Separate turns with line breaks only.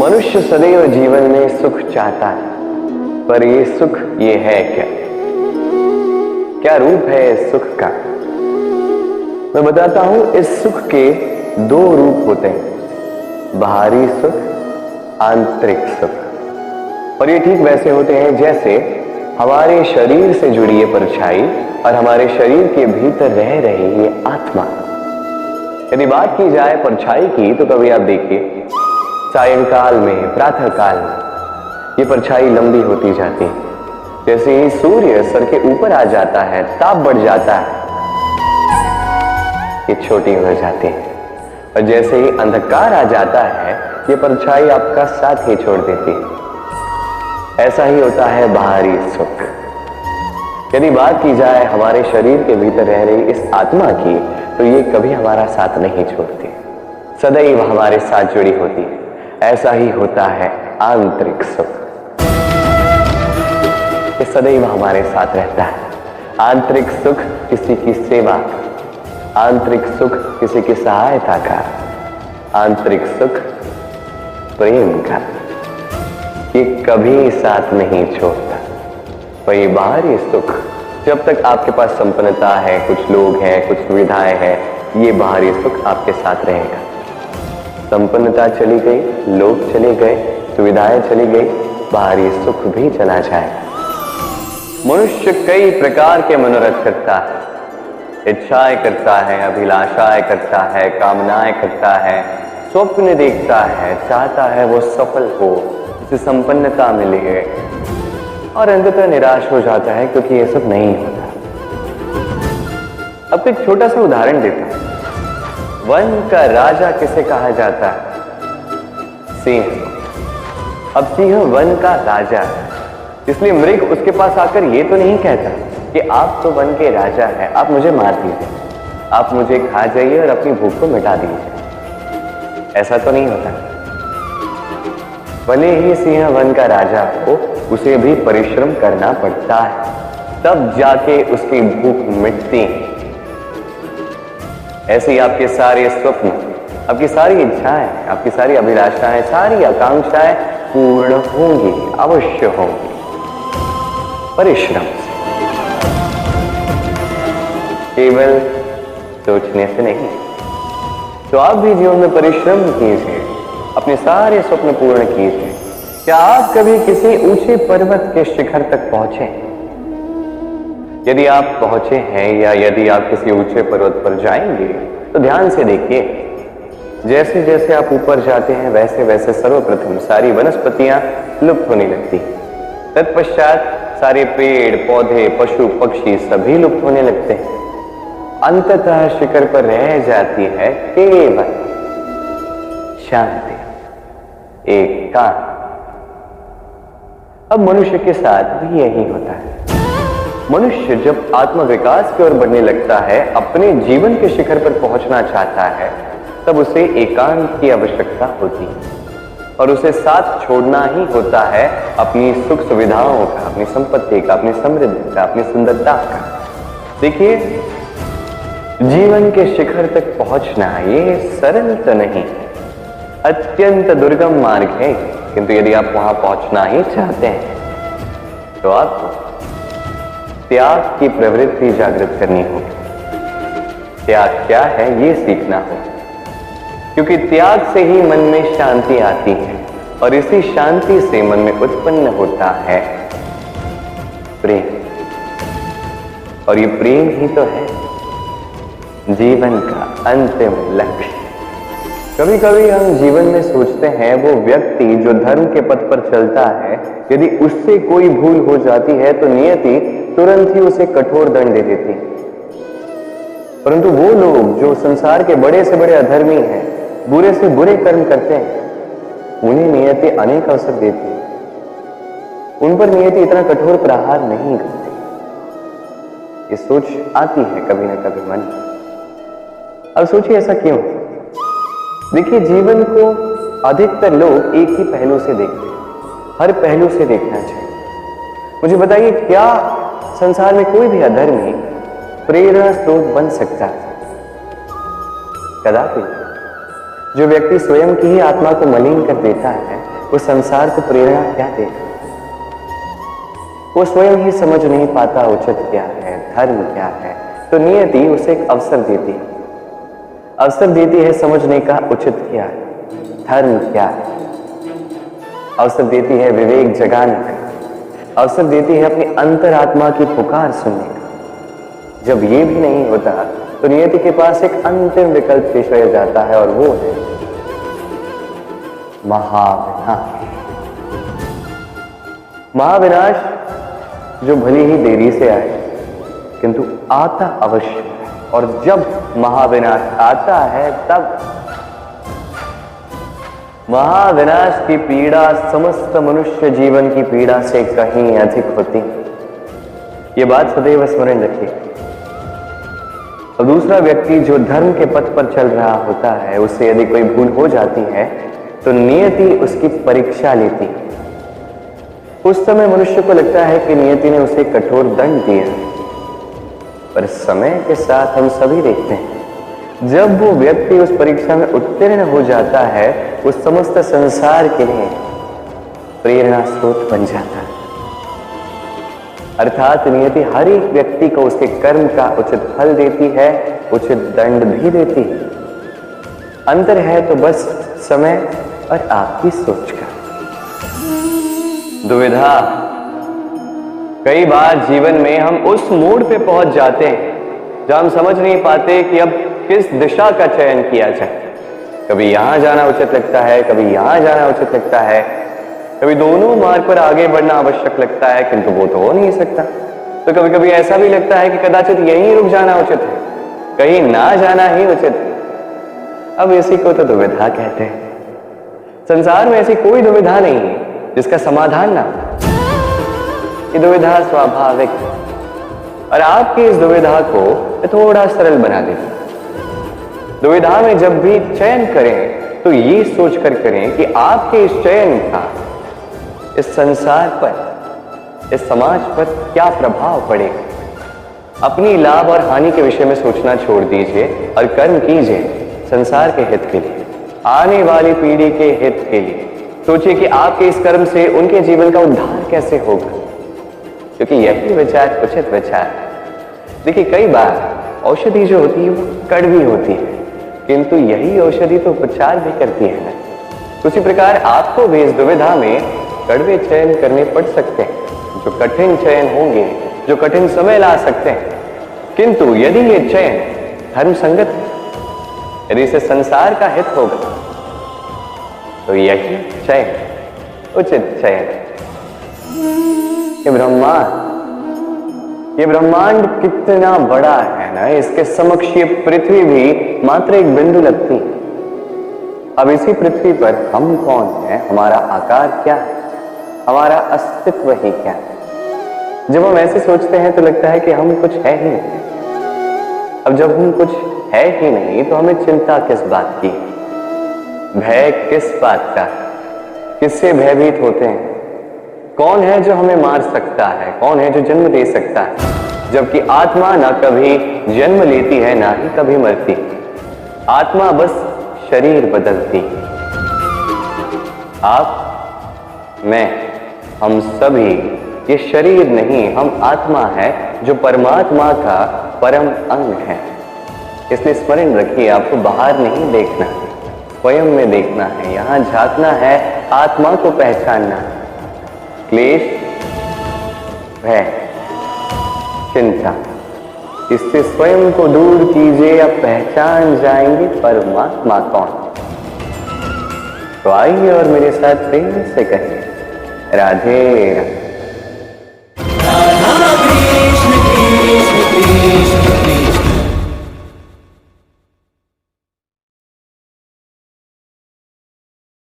मनुष्य सदैव जीवन में सुख चाहता है, पर ये सुख ये है क्या? क्या रूप है इस सुख का? मैं बताता हूं। इस सुख के दो रूप होते हैं, बाहरी सुख, आंतरिक सुख। और ये ठीक वैसे होते हैं जैसे हमारे शरीर से जुड़ी ये परछाई और हमारे शरीर के भीतर रह रही ये आत्मा। यदि बात की जाए परछाई की, तो कभी आप देखिए सायंकाल में, प्रातः काल में ये परछाई लंबी होती जाती है। जैसे ही सूर्य सर के ऊपर आ जाता है, ताप बढ़ जाता है, ये छोटी हो जाती है। और जैसे ही अंधकार आ जाता है, ये परछाई आपका साथ ही छोड़ देती है। ऐसा ही होता है बाहरी सुख। यदि बात की जाए हमारे शरीर के भीतर रह रही इस आत्मा की, तो ये कभी हमारा साथ नहीं छोड़ती, सदैव हमारे साथ जुड़ी होती है। ऐसा ही होता है आंतरिक सुख, ये सदैव हमारे साथ रहता है। आंतरिक सुख किसी की सेवा का, आंतरिक सुख किसी की सहायता का, आंतरिक सुख प्रेम का, ये कभी साथ नहीं छोड़ता। वही बाहरी सुख, जब तक आपके पास संपन्नता है, कुछ लोग हैं, कुछ सुविधाएं हैं, ये बाहरी सुख आपके साथ रहेगा। संपन्नता चली गई, लोग चले गए, सुविधाएं चली गई, बाहरी सुख भी चला जाएगा। मनुष्य कई प्रकार के मनोरथ करता है, इच्छाएं करता है, अभिलाषाएं करता है, कामनाएं करता है, स्वप्न देखता है, चाहता है वो सफल हो, उसे संपन्नता मिले, और अंततः निराश हो जाता है क्योंकि ये सब नहीं होता। अब एक छोटा सा उदाहरण देता हूं। वन का राजा किसे कहा जाता है? सिंह। अब सिंह वन का राजा है, इसलिए मृग उसके पास आकर ये तो नहीं कहता कि आप तो वन के राजा हैं, आप मुझे मार दीजिए, आप मुझे खा जाइए और अपनी भूख को मिटा दीजिए। ऐसा तो नहीं होता। भले ही सिंह वन का राजा हो, उसे भी परिश्रम करना पड़ता है, तब जाके उसकी भूख मिटती है। ऐसे ही आपके सारे स्वप्न, आपकी सारी इच्छाएं, आपकी सारी अभिलाषाएं, सारी आकांक्षाएं पूर्ण होंगी, अवश्य होंगी, परिश्रम से, केवल सोचने से नहीं। तो आप भी जीवन में परिश्रम कीजिए, अपने सारे स्वप्न पूर्ण कीजिए। क्या आप कभी किसी ऊंचे पर्वत के शिखर तक पहुंचे? यदि आप पहुंचे हैं या यदि आप किसी ऊंचे पर्वत पर जाएंगे, तो ध्यान से देखिए, जैसे जैसे आप ऊपर जाते हैं, वैसे वैसे सर्वप्रथम सारी वनस्पतियां लुप्त होने लगती, तत्पश्चात सारे पेड़ पौधे, पशु पक्षी सभी लुप्त होने लगते हैं। अंततः शिखर पर रह जाती है केवल शांति, एकांत। अब मनुष्य के साथ भी यही होता है। मनुष्य जब आत्मविकास की ओर बढ़ने लगता है, अपने जीवन के शिखर पर पहुंचना चाहता है, तब उसे एकांत की आवश्यकता होती है और उसे साथ छोड़ना ही होता है अपनी सुख सुविधाओं का, अपनी संपत्ति का, अपनी समृद्धि का, अपनी सुंदरता का। देखिए, जीवन के शिखर तक पहुंचना ये सरल तो नहीं, अत्यंत दुर्गम मार्ग है, किंतु यदि आप वहां पहुंचना ही चाहते हैं, तो आपको त्याग की प्रवृत्ति जागृत करनी होगी। त्याग क्या है ये सीखना होगा, क्योंकि त्याग से ही मन में शांति आती है और इसी शांति से मन में उत्पन्न होता है प्रेम। और ये प्रेम ही तो है जीवन का अंतिम लक्ष्य। कभी कभी हम जीवन में सोचते हैं, वो व्यक्ति जो धर्म के पथ पर चलता है, यदि उससे कोई भूल हो जाती है तो नियति तुरंत ही उसे कठोर दंड दे देती है। परंतु वो लोग जो संसार के बड़े से बड़े अधर्मी हैं, बुरे से बुरे कर्म करते हैं, उन्हें नियति अनेक अवसर देती है। उन पर नियति इतना कठोर प्रहार नहीं करती। ये सोच आती है कभी ना कभी मन में। अब सोचिए ऐसा क्यों? देखिए, जीवन को अधिकतर लोग एक ही पहलू से देखते हैं, हर पहलू से देखना चाहिए। मुझे बताइए, क्या संसार में कोई भी अधर्मी प्रेरणा स्रोत बन सकता है? कदापि। जो व्यक्ति स्वयं की ही आत्मा को मलिन कर देता है, वो संसार को प्रेरणा क्या देगा? वो स्वयं ही समझ नहीं पाता उचित क्या है, धर्म क्या है, तो नियति उसे एक अवसर देती है। अवसर देती है समझने का उचित क्या है, धर्म क्या है। अवसर देती है विवेक जगाने का, अवसर देती है अपनी अंतरात्मा की पुकार सुनने का। जब ये भी नहीं होता तो नियति के पास एक अंतिम विकल्प पेश रह जाता है और वो है महाविनाश। महाविनाश जो भली ही देरी से आए किंतु आता अवश्य है, और जब महाविनाश आता है तब महाविनाश की पीड़ा समस्त मनुष्य जीवन की पीड़ा से कहीं अधिक होती। ये बात सदैव स्मरण रखिए। और दूसरा व्यक्ति जो धर्म के पथ पर चल रहा होता है, उससे यदि कोई भूल हो जाती है तो नियति उसकी परीक्षा लेती। उस समय मनुष्य को लगता है कि नियति ने उसे कठोर दंड दिया, पर समय के साथ हम सभी देखते हैं जब वो व्यक्ति उस परीक्षा में उत्तीर्ण हो जाता है, उस समस्त संसार के लिए प्रेरणा स्रोत बन जाता है। अर्थात नियति हर एक व्यक्ति को उसके कर्म का उचित फल देती है, उचित दंड भी देती है। अंतर है तो बस समय और आपकी सोच का। दुविधा। कई बार जीवन में हम उस मोड़ पे पहुंच जाते हैं जहां हम समझ नहीं पाते कि अब किस दिशा का चयन किया जाए। कभी यहां जाना उचित लगता है, कभी यहां जाना उचित लगता है, कभी दोनों मार्ग पर आगे बढ़ना आवश्यक लगता है, किंतु वो तो हो नहीं सकता। तो कभी कभी ऐसा भी लगता है कि कदाचित यहीं रुक जाना उचित है, कहीं ना जाना ही उचित है। अब इसी को तो दुविधा कहते हैं। संसार में ऐसी कोई दुविधा नहीं है जिसका समाधान ना हो। ये दुविधा स्वाभाविक है और आपकी इस दुविधा को थोड़ा सरल बना देती। दुविधा में जब भी चयन करें तो ये सोचकर करें कि आपके इस चयन का इस संसार पर, इस समाज पर क्या प्रभाव पड़ेगा। अपनी लाभ और हानि के विषय में सोचना छोड़ दीजिए और कर्म कीजिए संसार के हित के लिए, आने वाली पीढ़ी के हित के लिए। सोचिए कि आपके इस कर्म से उनके जीवन का उद्धार कैसे होगा, क्योंकि यही विचार उचित विचार है। देखिए, कई बार औषधि जो होती है वो कड़वी होती है, किंतु यही औषधि तो उपचार भी करती है ना। उसी प्रकार आपको भी इस दुविधा में कड़वे चयन करने पड़ सकते हैं, जो कठिन चयन होंगे, जो कठिन समय ला सकते हैं। किंतु यदि ये चयन धर्म संगत है, यदि इसे संसार का हित होगा, तो यही चयन उचित चयन है। ये ब्रह्मांड कितना बड़ा है ना, इसके समक्ष ये पृथ्वी भी मात्र एक बिंदु लगती है। अब इसी पृथ्वी पर हम कौन है, हमारा आकार क्या है, हमारा अस्तित्व ही क्या है। जब हम ऐसे सोचते हैं तो लगता है कि हम कुछ है ही नहीं। अब जब हम कुछ है ही नहीं तो हमें चिंता किस बात की, भय किस बात का, किससे भयभीत होते हैं। कौन है जो हमें मार सकता है, कौन है जो जन्म दे सकता है, जबकि आत्मा ना कभी जन्म लेती है ना ही कभी मरती। आत्मा बस शरीर बदलती। आप, मैं, हम सभी ये शरीर नहीं, हम आत्मा है जो परमात्मा का परम अंग है। इसलिए स्मरण रखिए, आपको बाहर नहीं देखना, स्वयं में देखना है, यहां झांकना है, आत्मा को पहचानना है। क्लेश, भय, चिंता, इससे स्वयं को दूर कीजिए, आप पहचान जाएंगे परमात्मा कौन। तो आइए और मेरे साथ प्रेम से कहिए, राधे राधे।